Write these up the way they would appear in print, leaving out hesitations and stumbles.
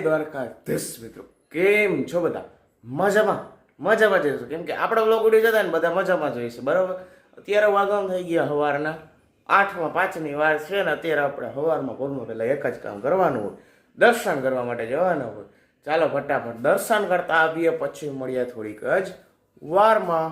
દ્વારકાધીશ મિત્રો, કેમ છો બધા? મજામાં મજામાં જઈશું, કેમ કે આપણે વ્લોગ વિડીયો જતા ને બધા મજામાં જોઈશે, બરાબર. અત્યારે વાગવાનું થઈ ગયા સવારના 8:05ની વાર છે ને. અત્યારે આપણે સવારમાં ઘરમાં પહેલાં એક જ કામ કરવાનું હોય, દર્શન કરવા માટે જવાનું હોય. ચાલો ફટાફટ દર્શન કરતા આવીએ, પછી મળીએ થોડીક જ વારમાં.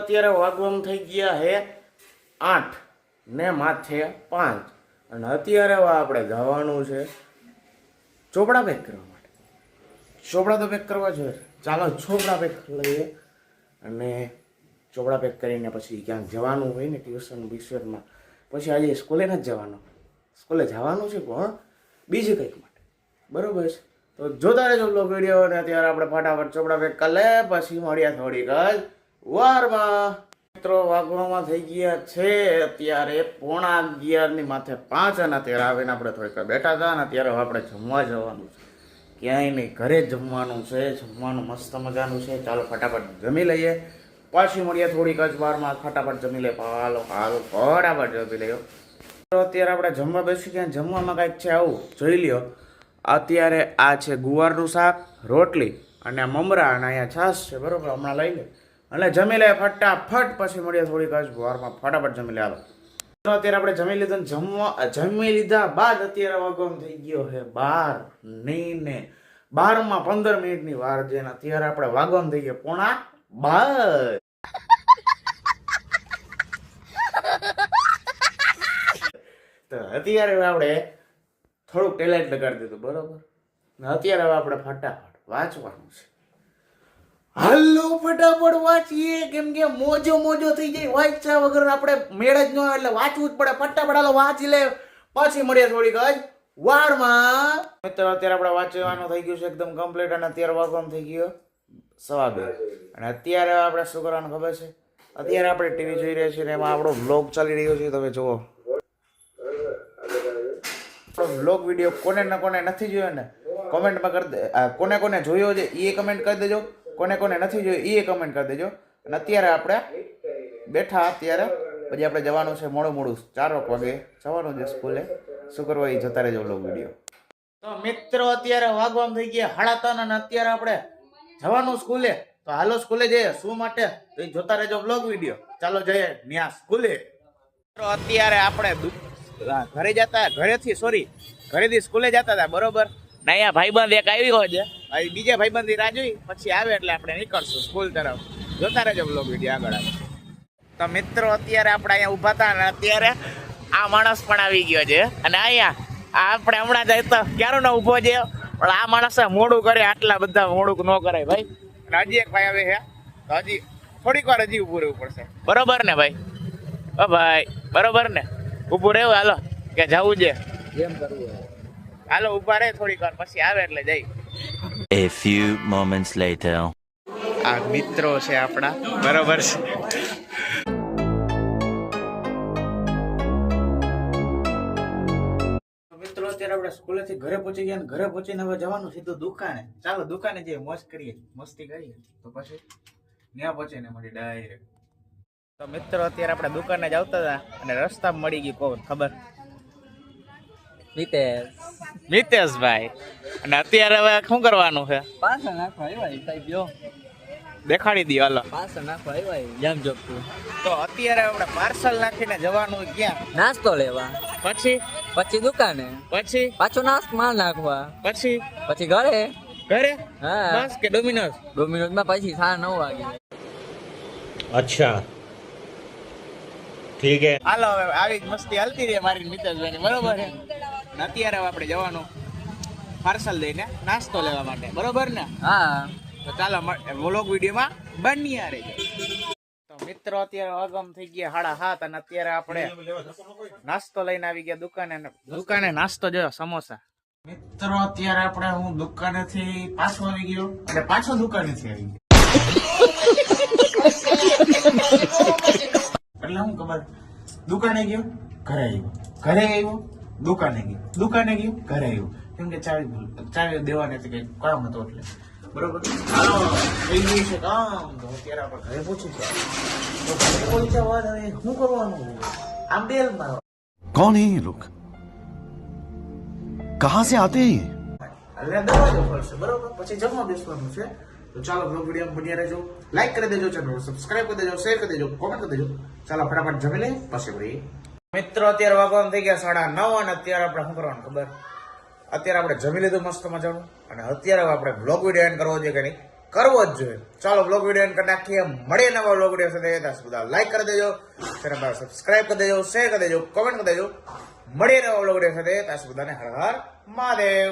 અત્યારે વાગવામાં થઈ ગયા હે 8 ને માથે 5, અને અત્યારે આપણે જવાનું છે ચોપડા પેક કરવા માટે. ચોપડા તો પેક કરવા જોઈએ, ચાલો ચોપડા પેક લઈએ અને ચોપડા પેક કરીને પછી ક્યાંક જવાનું હોય ને ટ્યુશન બિસ્યુનમાં. પછી આજે સ્કૂલે નથી જવાનું, સ્કૂલે જવાનું છે પણ બીજી કંઈક માટે, બરોબર છે. તો જોતા રહેજો બ્લોગ વિડીયો, અને અત્યારે આપણે ફટાફટ ચોપડા પેક કરી લે, પછી મળ્યા થોડીક જ વારમાં. મિત્રો વાગવામાં થઈ ગયા છે અત્યારે 11:45 માથે 5, અને અત્યારે આવીને આપણે થોડીક બેઠા હતા, અને અત્યારે આપણે જમવા જવાનું છે. ક્યાંય નહીં, ઘરે જ જમવાનું છે. જમવાનું મસ્ત મજાનું છે. ચાલો ફટાફટ જમી લઈએ, પાછી મળીએ થોડીક જ વારમાં. ફટાફટ જમી લે, હાલો હાલો ફટાફટ જમી લઈએ. અત્યારે આપણે જમવા બેસી ગયા. જમવામાં કાંઈક છે આવું જોઈ લ્યો. અત્યારે આ છે ગુવારનું શાક, રોટલી અને મમરા, અને અહીંયા છાશ છે, બરોબર. હમણાં લઈ લે અને જમી લે ફટાફટ, પછી મળીએ થોડીક જ વારમાં. ફટાફટ જમી લે, હાલો. અત્યારે આપણે જમી લીધું, જમી લીધા બાદ અત્યારે વાગવામાં થઈ ગયો છે 12 ને 15 મિનિટની વાર છે, ને અત્યારે આપણે વાગવામાં થઈ ગયા 11:45. તો અત્યારે આપણે થોડુંક ટેલેન્ટ લગાડી દીધું, બરોબર. અત્યારે હવે આપણે ફટાફટ વાંચવાનું છે. હાલો ફટાફટ વાંચીએ, કેમ કે મોજો થઈ જાય. વાંચ્યા વગર આપણે મેળ જ ન આવે, એટલે વાંચવું જ પડે. ફટાફટ હાલો વાંચી લે, પછી મળીએ થોડીક જ વારમાં. મિત્રો અત્યારે આપણે વાંચવાનું થઈ ગયું છે એકદમ કમ્પ્લીટ, અને અત્યારે વાગવામાં થઈ ગયો 2:15. અને અત્યારે આપણે શું કરવાનું ખબર છે? અત્યારે આપણે ટીવી જોઈ રહ્યા છીએ, એમાં આપણો વ્લોગ ચાલી રહ્યો છે. તમે જુઓ વ્લોગ વિડીયો કોને નથી જોયો ને કોમેન્ટમાં કરી દે. કોને જોયો છે એ કમેન્ટ કરી દેજો, કોને નથી જોયો એ કમેન્ટ કરી દેજો. અને અત્યારે આપણે બેઠા, અત્યારે પછી આપણે જવાનું છે મોડું 4 વાગે જવાનું છે સ્કૂલે. શું કરવા એ જતા રહેજો વ્લોગ વિડીયો. તો મિત્રો અત્યારે વાગવામાં થઈ ગયા 3:30, અને અત્યારે આપણે જવાનું સ્કૂલે. તો હાલો સ્કૂલે જઈએ. શું માટે તો એ જોતા રહેજો વ્લોગ વિડીયો. ચાલો જઈએ ન્યા સ્કૂલે. તો અત્યારે આપણે ઘરેથી સ્કૂલે જતા હતા, બરોબર. ને અહીંયા ભાઈબંધ એક આવ્યો છે, બીજા ભાઈબંધ રાહ જોઈ, પછી આવે એટલે આપણે નીકળશું સ્કૂલ તરફ. જોતા રહેજો બ્લોગ વિડીયો આગળ. તો મિત્રો અત્યારે આપણે અહીંયા ઊભા હતા, અને અત્યારે આ માણસ પણ આવી ગયો છે. અને અહીંયા આપણે હમણાં જાય તો ક્યારનો ઊભો છે, પણ આ માણસે મોડું કરે. આટલા બધા મોડું ન કરાય ભાઈ. અને હજી એક ભાઈ આવે છે, તો હજી થોડીક વાર હજી ઊભું રહેવું પડશે, બરોબર ને ભાઈ? ઓ ભાઈ, બરોબર ને? ઊભું રહેવું. હાલો કે જવું છે જેમ કરવું, હાલો ઊભા રહે થોડીક વાર, પછી આવે એટલે જઈ. A few moments later. આ મિત્રો છે આપણા, બરોબર છે. મિત્રો અત્યારે આપણે સ્કૂલેથી ઘરે પહોંચી ગયા, ઘરે પહોંચીને હવે જવાનું સીધું દુકાને. ચાલો દુકાને જઈએ, મસ્તી કરીએ. તો પછી ત્યાં પહોંચીને મળી ડાયરેક્ટ. તો મિત્રો અત્યારે આપણે દુકાને જ આવતા હતા, અને રસ્તામાં મળી ગઈ કોણ ખબર? મિતેશભાઈ. અને અત્યારે હવે શું કરવાનું છે? પાછળ નાખવા આવ્યા સાહેબ, જો દેખાડી દો. હાલો પાછળ નાખવા આવ્યા જામ જોબ. તો અત્યારે આપણે પાર્સલ નાખીને જવાનું ક્યાં? નાસ્તો લેવા, પછી દુકાને, પછી પાછો નાસ્તો માલ નાખવા, પછી ઘરે. હા બસ કે ડોમિનોઝ માં પછી 9:30 વાગે. અચ્છા ઠીક હે. હાલો હવે આવી જ મસ્તી હાલતી રહે મારી મિતેશભાઈ ની, બરોબર છે. અત્યારે હવે આપણે જવાનું પાર્સલ દઈને નાસ્તો લેવા માટે, બરોબર ને? હા તો ચાલો વ્લોગ વિડીયોમાં બન્યા રહેજો. તો મિત્રો અત્યારે વાગમ થઈ ગયા 7:30 અને અત્યારે આપણે નાસ્તો લઈને આવી ગયા દુકાને નાસ્તો જોયો સમોસા. મિત્રો અત્યારે આપણે હું દુકાનેથી પાછો આવી ગયો અને પાછો દુકાનેથી આવી ગયો એટલે હું ખબર દુકાને ગયો ઘરે આવ્યો દુકાને ગયો ઘરે આવ્યો કેમ કે ચાવી દેવાની હતી કઈ કામ હતો એટલે બરોબર થઈ ગયું છે કામ તો અત્યારે આપણે ઘરે પહોંચી ગયા તો ઘરે પહોંચ્યા બાદ હવે શું કરવાનું આમ બેલ મારો कौन है ये लोग कहां से आते हैं ये એટલે દરવાજો ખોલશે બરોબર પછી જમવા બેસવાનું છે તો ચાલો બ્લોગ વિડીયો બન્યા રહેજો લાઈક કરી દેજો ચેનલ સબસ્ક્રાઇબ કરી દેજો શેર કરી દેજો કોમેન્ટ કરી દેજો ચાલો ફટાફટ જમી લઈએ પછી મળીએ મિત્રો અત્યારે વાગવાનું થઈ ગયા 9:30 અને અત્યારે આપણે શું કરવાનું ખબર અત્યારે આપણે જમી લીધું મસ્ત મજાનું અને અત્યારે આપણે બ્લોગ વિડીયો એન્ડ કરવો જોઈએ કે નહીં કરવો જ જોઈએ ચાલો બ્લોગ વિડીયો એન્ડ કરી નાખીએ મળીએ નવા બ્લોગ વિડીયો સાથે ત્યાં બધા લાઈક કરી દેજો ચેનલ સબસ્ક્રાઇબ કરી દેજો શેર કરી દેજો કોમેન્ટ કરી દેજો મળીએ નવા બ્લોગ વિડીયો સાથે ત્યાં બધાને હર હર મહાદેવ.